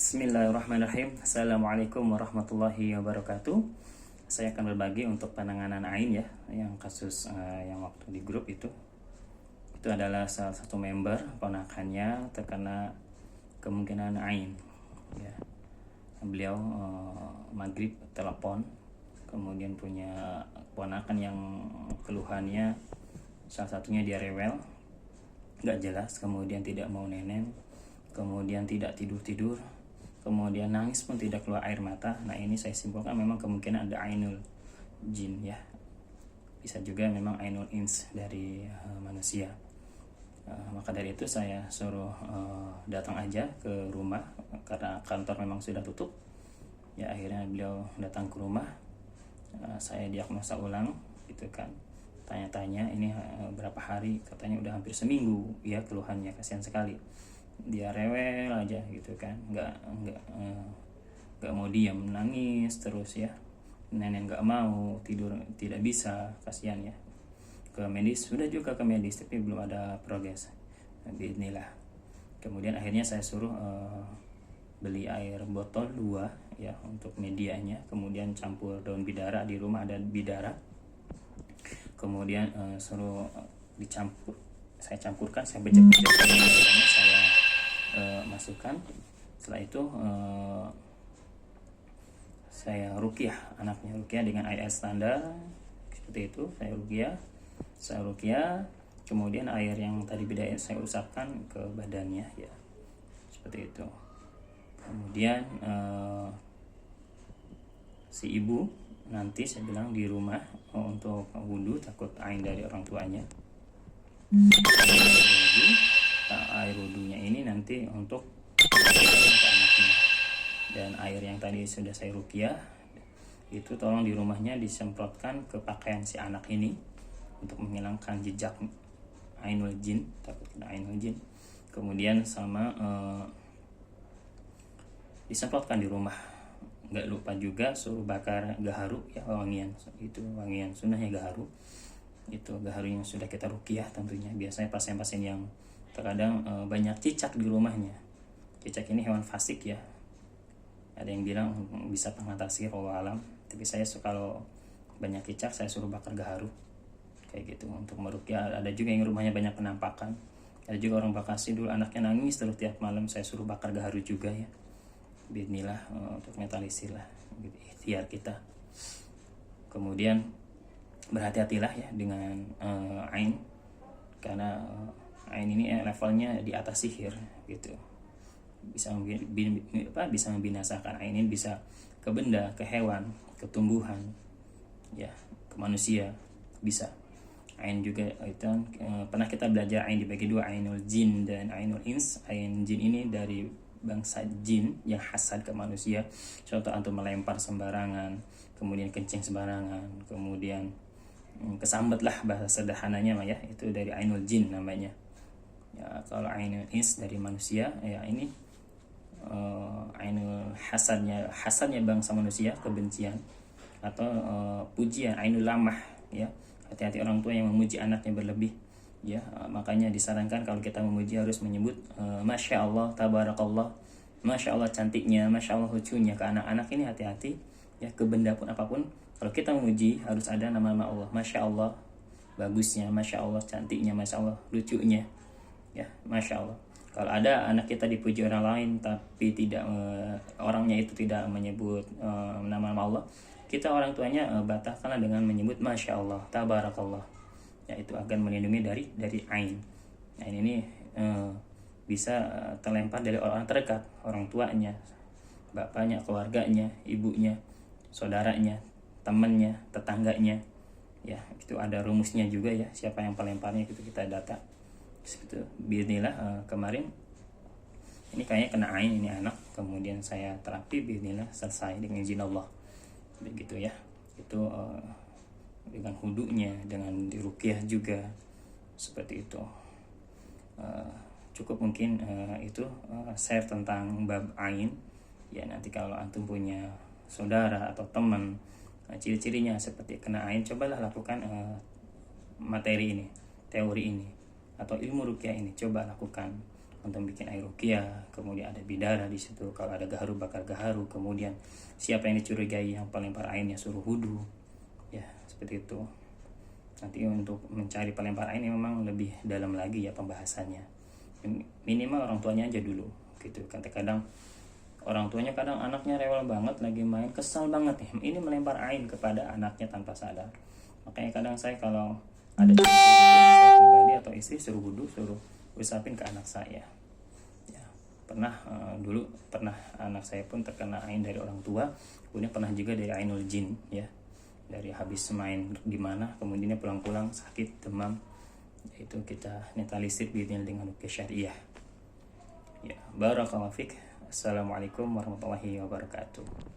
Bismillahirrahmanirrahim. Assalamualaikum warahmatullahi wabarakatuh. Saya akan berbagi untuk penanganan AIN ya, yang kasus yang waktu di grup itu adalah salah satu member ponakannya terkena kemungkinan AIN ya. Beliau maghrib telepon, kemudian punya ponakan yang keluhannya salah satunya dia rewel, nggak jelas, kemudian tidak mau nenen, kemudian tidak tidur, kemudian nangis pun tidak keluar air mata. Nah, ini saya simpulkan memang kemungkinan ada ainul jin ya. Bisa juga memang ainul ins dari manusia. Maka dari itu saya suruh datang aja ke rumah karena kantor memang sudah tutup. Ya, akhirnya beliau datang ke rumah. Saya diagnosa ulang gitu kan. Tanya-tanya ini berapa hari, katanya udah hampir seminggu ya keluhannya, kasihan sekali. Dia rewel aja gitu kan, nggak mau diam, nangis terus ya. Nenek nggak mau tidur, tidak bisa, kasihan ya. Ke medis, sudah juga ke medis tapi belum ada progres. Bismillah. Kemudian akhirnya saya suruh beli air botol 2 ya untuk medianya, kemudian campur daun bidara, di rumah ada bidara, kemudian suruh dicampur, saya campurkan, saya becek-becek, saya masukkan. Setelah itu saya ruqyah anaknya, ruqyah dengan air standar seperti itu. Saya ruqyah, kemudian air yang tadi bidaya saya usapkan ke badannya ya, seperti itu. Kemudian si ibu nanti saya bilang di rumah untuk wudhu, takut ain dari orang tuanya. Air wudhunya ini nanti untuk anaknya. Dan air yang tadi sudah saya ruqyah itu tolong di rumahnya disemprotkan ke pakaian si anak ini untuk menghilangkan jejak ainul jin, takut kena ainul jin. Kemudian sama disemprotkan di rumah. Nggak lupa juga suruh bakar gaharu ya, wangian, itu wangian sunnahnya gaharu. Itu gaharu yang sudah kita ruqyah tentunya. Biasanya pasien-pasien yang terkadang banyak cicak di rumahnya. Cicak ini hewan fasik ya. Ada yang bilang bisa mengatasi, wallahu alam. Tapi saya kalau banyak cicak saya suruh bakar gaharu kayak gitu untuk meruqyah. Ada juga yang rumahnya banyak penampakan. Ada juga orang Bekasi dulu anaknya nangis terus tiap malam, saya suruh bakar gaharu juga ya. Bismillah, untuk netralisir lah ikhtiar kita. Kemudian berhati-hatilah ya dengan ain, karena ain ini levelnya di atas sihir gitu. Bisa membinasakan. Ain ini bisa ke benda, ke hewan, ke tumbuhan ya, ke manusia bisa. Ain juga itu pernah kita belajar ain dibagi 2, ainul jin dan ainul ins. Ain jin ini dari bangsa jin yang hasad ke manusia. Contoh antum melempar sembarangan, kemudian kencing sembarangan, kemudian kesambet lah bahasa sederhananya mah ya, itu dari ainul jin namanya ya. Kalau ainul ins dari manusia ya, ini ainul hasadnya bangsa manusia, kebencian atau pujian, ainul lamah ya. Hati-hati orang tua yang memuji anaknya berlebih ya. Makanya disarankan kalau kita memuji harus menyebut masya Allah, tabarakallah, masya Allah cantiknya, masya Allah lucunya. Ke anak-anak ini hati-hati ya, ke benda pun apapun kalau kita memuji harus ada nama-nama Allah. Masya Allah bagusnya, masya Allah cantiknya, masya Allah lucunya ya, masya Allah. Kalau ada anak kita dipuji orang lain tapi tidak orangnya itu tidak menyebut nama-nama Allah, kita orang tuanya batalkanlah dengan menyebut masya Allah, tabarakallah ya. Itu akan melindungi dari ain. Ain ini bisa terlempar dari orang terdekat, orang tuanya, bapaknya, keluarganya, ibunya, saudaranya, temannya, tetangganya ya. Itu ada rumusnya juga ya, siapa yang pelemparnya itu kita data seperti itu. Bismillah. Kemarin ini kayaknya kena ain ini anak, kemudian saya terapi, bismillah selesai dengan izin Allah begitu ya. Itu dengan hudunya, dengan diruqyah juga seperti itu. Cukup mungkin itu share tentang bab ain ya. Nanti kalau antum punya saudara atau teman ciri-cirinya seperti kena ain, cobalah lakukan materi ini, teori ini atau ilmu ruqyah ini, coba lakukan untuk bikin air ruqyah, kemudian ada bidara di situ, kalau ada gaharu bakar gaharu, kemudian siapa yang dicurigai yang pelempar airnya suruh wudu, ya seperti itu. Nanti untuk mencari pelempar air ini memang lebih dalam lagi ya pembahasannya, minimal orang tuanya aja dulu gitu. Kadang orang tuanya kadang anaknya rewel banget lagi main, kesal banget nih, ini melempar air kepada anaknya tanpa sadar. Makanya kadang saya kalau ada saya pribadi atau istri suruh wudu, suruh usapin ke anak saya. Ya, dulu pernah anak saya pun terkena ain dari orang tua, kemudian pernah juga dari ainul jin ya, dari habis main di mana, kemudian pulang-pulang sakit demam, itu kita netralisir dengan ruqyah syariah. Ya, barakallahu fik. Assalamualaikum warahmatullahi wabarakatuh.